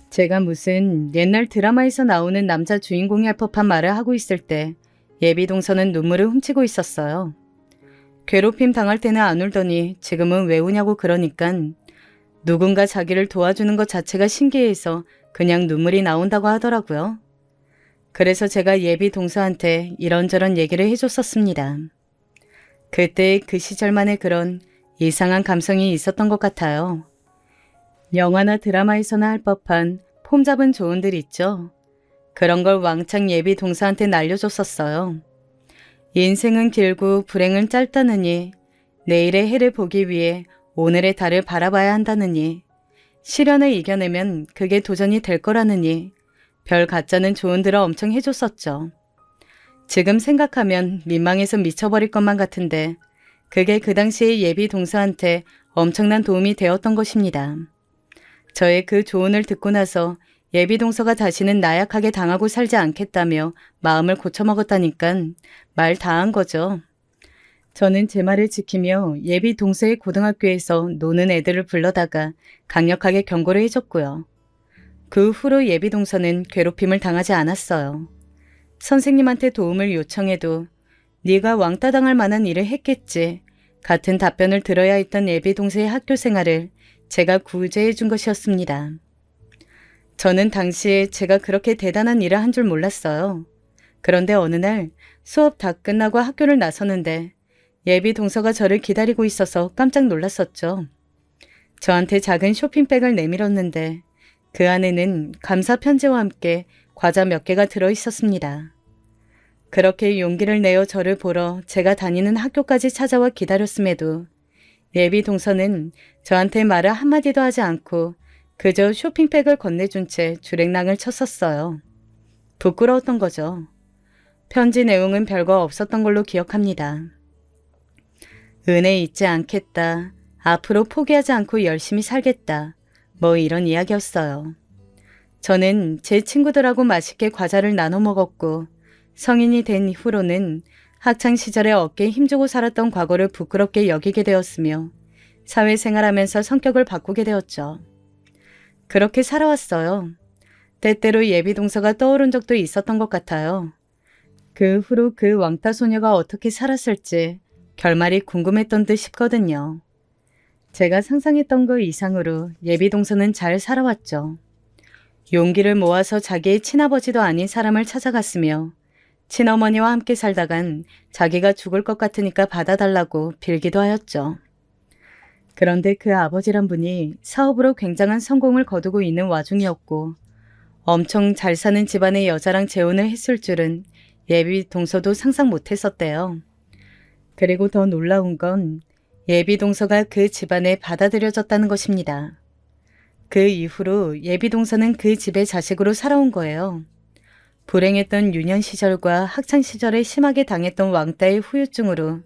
[SPEAKER 1] 제가 무슨 옛날 드라마에서 나오는 남자 주인공이 할 법한 말을 하고 있을 때 예비 동서는 눈물을 훔치고 있었어요. 괴롭힘 당할 때는 안 울더니 지금은 왜 우냐고 그러니깐 누군가 자기를 도와주는 것 자체가 신기해서 그냥 눈물이 나온다고 하더라고요. 그래서 제가 예비 동서한테 이런저런 얘기를 해줬었습니다. 그때 그 시절만의 그런 이상한 감성이 있었던 것 같아요. 영화나 드라마에서나 할 법한 폼 잡은 조언들 있죠. 그런 걸 왕창 예비 동서한테 날려줬었어요. 인생은 길고 불행은 짧다느니 내일의 해를 보기 위해 오늘의 달을 바라봐야 한다느니 시련을 이겨내면 그게 도전이 될 거라느니 별 가짜는 조언들을 엄청 해줬었죠. 지금 생각하면 민망해서 미쳐버릴 것만 같은데 그게 그 당시에 예비 동서한테 엄청난 도움이 되었던 것입니다. 저의 그 조언을 듣고 나서 예비 동서가 다시는 나약하게 당하고 살지 않겠다며 마음을 고쳐먹었다니깐 말 다 한 거죠. 저는 제 말을 지키며 예비 동서의 고등학교에서 노는 애들을 불러다가 강력하게 경고를 해줬고요. 그 후로 예비 동서는 괴롭힘을 당하지 않았어요. 선생님한테 도움을 요청해도 네가 왕따 당할 만한 일을 했겠지. 같은 답변을 들어야 했던 예비 동서의 학교 생활을 제가 구제해 준 것이었습니다. 저는 당시에 제가 그렇게 대단한 일을 한 줄 몰랐어요. 그런데 어느 날 수업 다 끝나고 학교를 나서는데 예비 동서가 저를 기다리고 있어서 깜짝 놀랐었죠. 저한테 작은 쇼핑백을 내밀었는데 그 안에는 감사 편지와 함께 과자 몇 개가 들어 있었습니다. 그렇게 용기를 내어 저를 보러 제가 다니는 학교까지 찾아와 기다렸음에도 예비 동서는 저한테 말을 한마디도 하지 않고 그저 쇼핑백을 건네준 채 주랭랑을 쳤었어요. 부끄러웠던 거죠. 편지 내용은 별거 없었던 걸로 기억합니다. 은혜 잊지 않겠다. 앞으로 포기하지 않고 열심히 살겠다. 뭐 이런 이야기였어요. 저는 제 친구들하고 맛있게 과자를 나눠 먹었고 성인이 된 이후로는 학창시절에 어깨에 힘주고 살았던 과거를 부끄럽게 여기게 되었으며 사회생활하면서 성격을 바꾸게 되었죠. 그렇게 살아왔어요. 때때로 예비 동서가 떠오른 적도 있었던 것 같아요. 그 후로 그 왕따 소녀가 어떻게 살았을지 결말이 궁금했던 듯 싶거든요. 제가 상상했던 것 이상으로 예비 동서는 잘 살아왔죠. 용기를 모아서 자기의 친아버지도 아닌 사람을 찾아갔으며 친어머니와 함께 살다간 자기가 죽을 것 같으니까 받아달라고 빌기도 하였죠. 그런데 그 아버지란 분이 사업으로 굉장한 성공을 거두고 있는 와중이었고 엄청 잘 사는 집안의 여자랑 재혼을 했을 줄은 예비 동서도 상상 못했었대요. 그리고 더 놀라운 건 예비 동서가 그 집안에 받아들여졌다는 것입니다. 그 이후로 예비 동서는 그 집의 자식으로 살아온 거예요. 불행했던 유년 시절과 학창 시절에 심하게 당했던 왕따의 후유증으로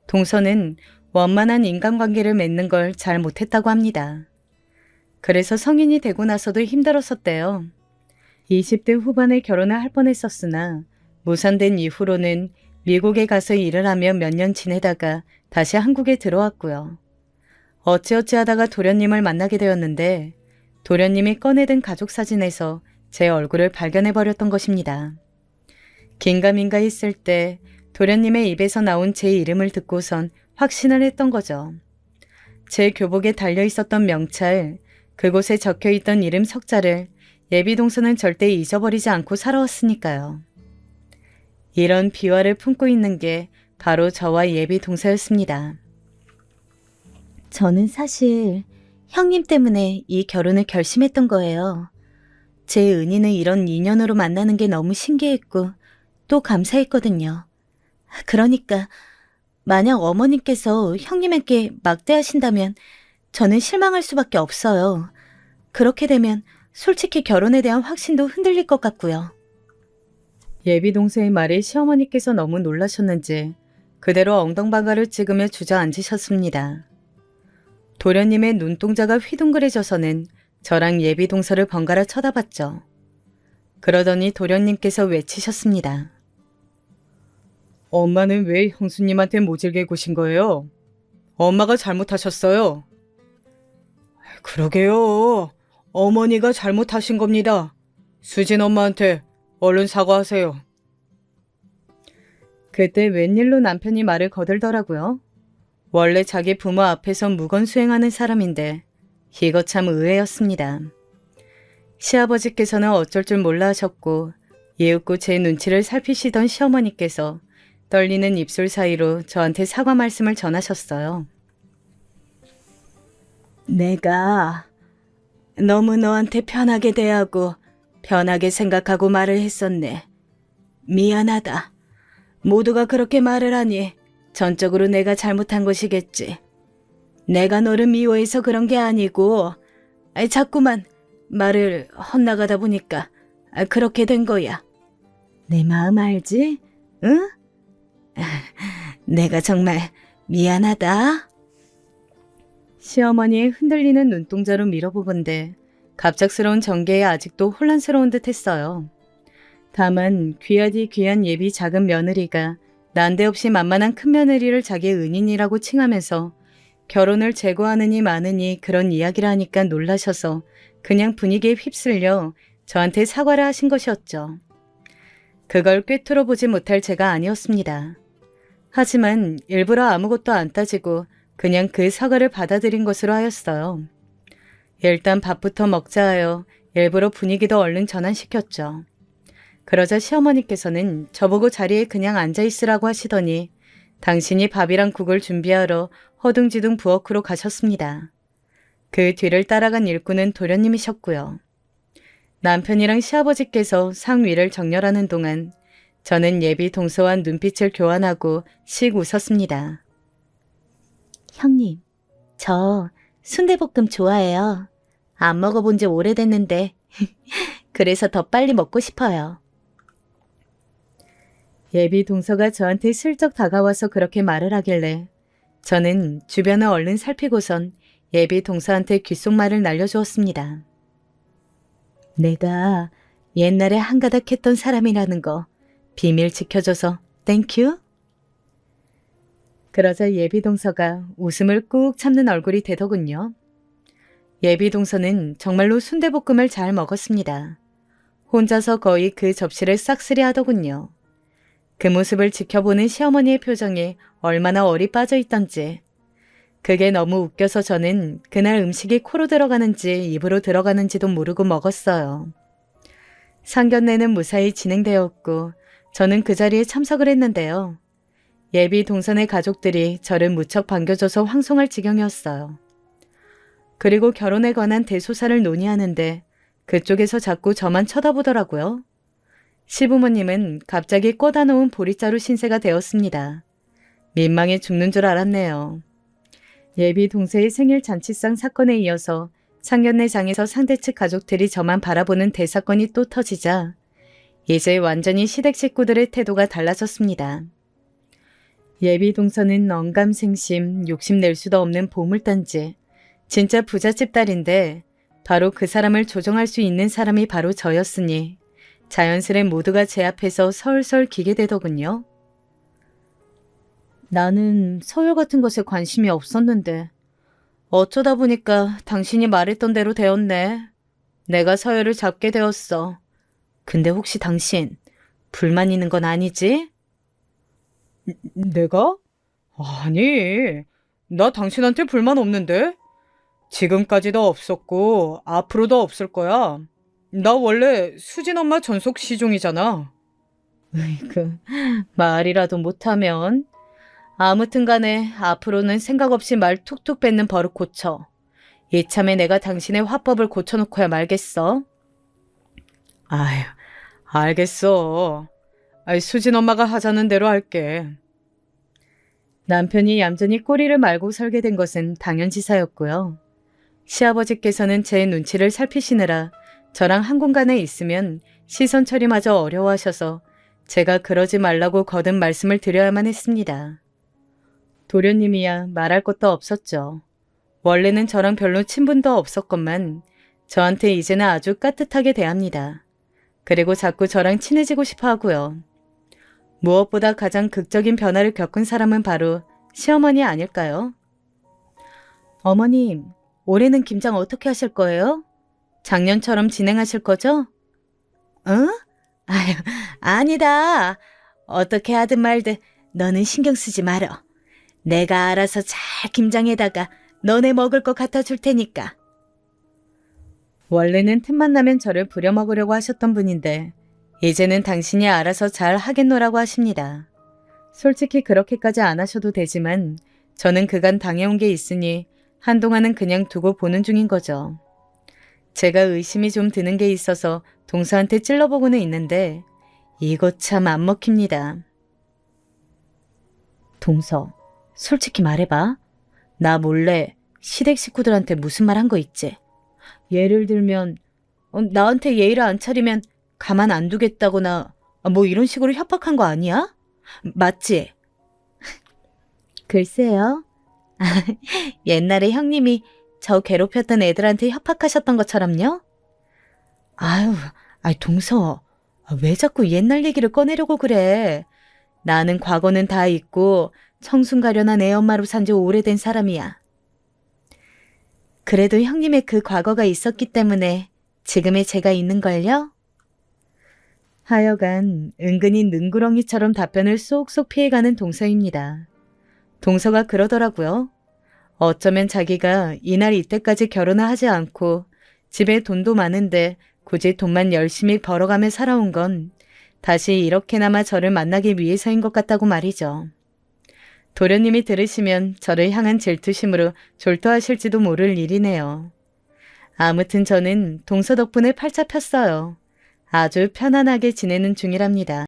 [SPEAKER 1] 동서는 원만한 인간관계를 맺는 걸 잘 못했다고 합니다. 그래서 성인이 되고 나서도 힘들었었대요. 20대 후반에 결혼을 할 뻔했었으나 무산된 이후로는 미국에 가서 일을 하며 몇 년 지내다가 다시 한국에 들어왔고요. 어찌어찌 하다가 도련님을 만나게 되었는데 도련님이 꺼내든 가족 사진에서 제 얼굴을 발견해버렸던 것입니다. 긴가민가 했을 때 도련님의 입에서 나온 제 이름을 듣고선 확신을 했던 거죠. 제 교복에 달려있었던 명찰, 그곳에 적혀있던 이름 석자를 예비 동서는 절대 잊어버리지 않고 살아왔으니까요. 이런 비화를 품고 있는 게 바로 저와 예비 동서였습니다.
[SPEAKER 2] 저는 사실 형님 때문에 이 결혼을 결심했던 거예요. 제 은희는 이런 인연으로 만나는 게 너무 신기했고 또 감사했거든요. 그러니까 만약 어머님께서 형님에게 막대하신다면 저는 실망할 수밖에 없어요. 그렇게 되면 솔직히 결혼에 대한 확신도 흔들릴 것 같고요.
[SPEAKER 1] 예비 동서의 말에 시어머니께서 너무 놀라셨는지 그대로 엉덩방아를 찍으며 주저앉으셨습니다. 도련님의 눈동자가 휘둥그레져서는 저랑 예비 동서를 번갈아 쳐다봤죠. 그러더니 도련님께서 외치셨습니다. 엄마는 왜 형수님한테 모질게 구신 거예요? 엄마가 잘못하셨어요. 그러게요. 어머니가 잘못하신 겁니다. 수진 엄마한테 얼른 사과하세요. 그때 웬일로 남편이 말을 거들더라고요. 원래 자기 부모 앞에서 무건수행하는 사람인데 이거 참 의외였습니다. 시아버지께서는 어쩔 줄 몰라 하셨고 예웃고 제 눈치를 살피시던 시어머니께서 떨리는 입술 사이로 저한테 사과 말씀을 전하셨어요. 내가 너무 너한테 편하게 대하고 편하게 생각하고 말을 했었네. 미안하다. 모두가 그렇게 말을 하니 전적으로 내가 잘못한 것이겠지. 내가 너를 미워해서 그런 게 아니고 자꾸만 말을 헛나가다 보니까 그렇게 된 거야. 내 마음 알지? 응? 내가 정말 미안하다. 시어머니의 흔들리는 눈동자로 밀어보건대 갑작스러운 전개에 아직도 혼란스러운 듯 했어요. 다만 귀하디 귀한 예비 작은 며느리가 난데없이 만만한 큰 며느리를 자기의 은인이라고 칭하면서 결혼을 재고하느니 마느니 그런 이야기를 하니까 놀라셔서 그냥 분위기에 휩쓸려 저한테 사과를 하신 것이었죠. 그걸 꿰뚫어 보지 못할 제가 아니었습니다. 하지만 일부러 아무것도 안 따지고 그냥 그 사과를 받아들인 것으로 하였어요. 일단 밥부터 먹자 하여 일부러 분위기도 얼른 전환시켰죠. 그러자 시어머니께서는 저보고 자리에 그냥 앉아있으라고 하시더니 당신이 밥이랑 국을 준비하러 허둥지둥 부엌으로 가셨습니다. 그 뒤를 따라간 일꾼은 도련님이셨고요. 남편이랑 시아버지께서 상위를 정렬하는 동안 저는 예비 동서와 눈빛을 교환하고 씩 웃었습니다.
[SPEAKER 2] 형님, 저 순대볶음 좋아해요. 안 먹어본 지 오래됐는데 그래서 더 빨리 먹고 싶어요.
[SPEAKER 1] 예비 동서가 저한테 슬쩍 다가와서 그렇게 말을 하길래 저는 주변을 얼른 살피고선 예비 동서한테 귓속말을 날려주었습니다. 내가 옛날에 한가닥 했던 사람이라는 거 비밀 지켜줘서 땡큐? 그러자 예비 동서가 웃음을 꾹 참는 얼굴이 되더군요. 예비 동서는 정말로 순대볶음을 잘 먹었습니다. 혼자서 거의 그 접시를 싹쓸이 하더군요. 그 모습을 지켜보는 시어머니의 표정에 얼마나 얼이 빠져 있던지. 그게 너무 웃겨서 저는 그날 음식이 코로 들어가는지 입으로 들어가는지도 모르고 먹었어요. 상견례는 무사히 진행되었고 저는 그 자리에 참석을 했는데요. 예비 동선의 가족들이 저를 무척 반겨줘서 황송할 지경이었어요. 그리고 결혼에 관한 대소사를 논의하는데 그쪽에서 자꾸 저만 쳐다보더라고요. 시부모님은 갑자기 꽂아 놓은 보리자루 신세가 되었습니다. 민망해 죽는 줄 알았네요. 예비 동서의 생일 잔치상 사건에 이어서 상견례장에서 상대 측 가족들이 저만 바라보는 대사건이 또 터지자 이제 완전히 시댁 식구들의 태도가 달라졌습니다. 예비 동서는 언감생심, 욕심낼 수도 없는 보물단지, 진짜 부잣집 딸인데 바로 그 사람을 조종할 수 있는 사람이 바로 저였으니 자연스레 모두가 제 앞에서 설설 기게 되더군요. 나는 서열 같은 것에 관심이 없었는데 어쩌다 보니까 당신이 말했던 대로 되었네. 내가 서열을 잡게 되었어. 근데 혹시 당신 불만 있는 건 아니지? 내가? 아니, 나 당신한테 불만 없는데? 지금까지도 없었고 앞으로도 없을 거야. 나 원래 수진 엄마 전속 시종이잖아. 으이그, 말이라도 못하면. 아무튼 간에 앞으로는 생각 없이 말 툭툭 뱉는 버릇 고쳐. 이참에 내가 당신의 화법을 고쳐놓고야 말겠어. 아휴, 알겠어. 수진 엄마가 하자는 대로 할게. 남편이 얌전히 꼬리를 말고 설게 된 것은 당연지사였고요. 시아버지께서는 제 눈치를 살피시느라 저랑 한 공간에 있으면 시선 처리마저 어려워하셔서 제가 그러지 말라고 거듭 말씀을 드려야만 했습니다. 도련님이야 말할 것도 없었죠. 원래는 저랑 별로 친분도 없었건만 저한테 이제는 아주 깍듯하게 대합니다. 그리고 자꾸 저랑 친해지고 싶어 하고요. 무엇보다 가장 극적인 변화를 겪은 사람은 바로 시어머니 아닐까요? 어머님, 올해는 김장 어떻게 하실 거예요? 작년처럼 진행하실 거죠? 응? 아유, 아니다. 어떻게 하든 말든 너는 신경 쓰지 말어. 내가 알아서 잘 김장에다가 너네 먹을 것 갖다 줄 테니까. 원래는 틈만 나면 저를 부려먹으려고 하셨던 분인데 이제는 당신이 알아서 잘 하겠노라고 하십니다. 솔직히 그렇게까지 안 하셔도 되지만 저는 그간 당해온 게 있으니 한동안은 그냥 두고 보는 중인 거죠. 제가 의심이 좀 드는 게 있어서 동서한테 찔러보고는 있는데 이거 참 안 먹힙니다. 동서, 솔직히 말해봐. 나 몰래 시댁 식구들한테 무슨 말 한 거 있지? 예를 들면 나한테 예의를 안 차리면 가만 안 두겠다거나 뭐 이런 식으로 협박한 거 아니야? 맞지? 글쎄요. 옛날에 형님이 저 괴롭혔던 애들한테 협박하셨던 것처럼요? 아유, 동서, 왜 자꾸 옛날 얘기를 꺼내려고 그래? 나는 과거는 다 잊고 청순가련한 애엄마로 산 지 오래된 사람이야. 그래도 형님의 그 과거가 있었기 때문에 지금의 제가 있는걸요? 하여간 은근히 능구렁이처럼 답변을 쏙쏙 피해가는 동서입니다. 동서가 그러더라고요. 어쩌면 자기가 이날 이때까지 결혼을 하지 않고 집에 돈도 많은데 굳이 돈만 열심히 벌어가며 살아온 건 다시 이렇게나마 저를 만나기 위해서인 것 같다고 말이죠. 도련님이 들으시면 저를 향한 질투심으로 졸도하실지도 모를 일이네요. 아무튼 저는 동서 덕분에 팔자 폈어요. 아주 편안하게 지내는 중이랍니다.